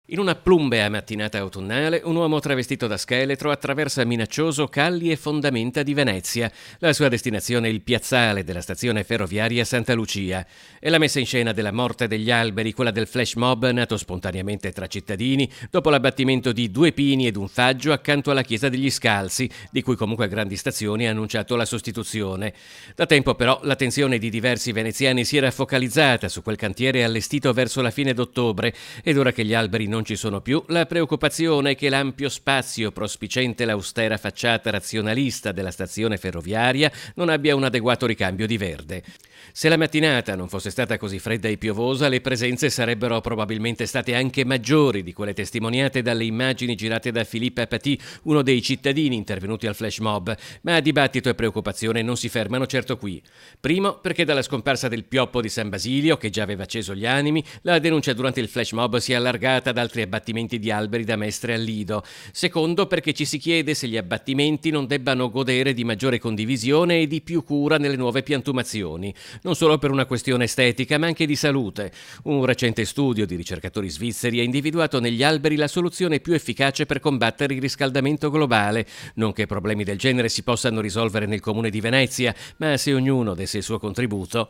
In una plumbea mattinata autunnale, un uomo travestito da scheletro attraversa minaccioso calli e fondamenta di Venezia. La sua destinazione è il piazzale della stazione ferroviaria Santa Lucia. È la messa in scena della morte degli alberi, quella del flash mob nato spontaneamente tra cittadini dopo l'abbattimento di 2 pini ed un faggio accanto alla chiesa degli Scalzi, di cui comunque Grandi Stazioni ha annunciato la sostituzione. Da tempo però l'attenzione di diversi veneziani si era focalizzata su quel cantiere allestito verso la fine d'ottobre ed ora che gli alberi non ci sono più, la preoccupazione è che l'ampio spazio prospiciente l'austera facciata razionalista della stazione ferroviaria non abbia un adeguato ricambio di verde. Se la mattinata non fosse stata così fredda e piovosa, le presenze sarebbero probabilmente state anche maggiori di quelle testimoniate dalle immagini girate da Philippe Apathy, uno dei cittadini intervenuti al flash mob, ma dibattito e preoccupazione non si fermano certo qui. Primo, perché dalla scomparsa del pioppo di San Basilio, che già aveva acceso gli animi, la denuncia durante il flash mob si è allargata ad altri abbattimenti di alberi da Mestre al Lido. Secondo, perché ci si chiede se gli abbattimenti non debbano godere di maggiore condivisione e di più cura nelle nuove piantumazioni, non solo per una questione estetica, ma anche di salute. Un recente studio di ricercatori svizzeri ha individuato negli alberi la soluzione più efficace per combattere il riscaldamento globale. Non che problemi del genere si possano risolvere nel comune di Venezia, ma se ognuno desse il suo contributo.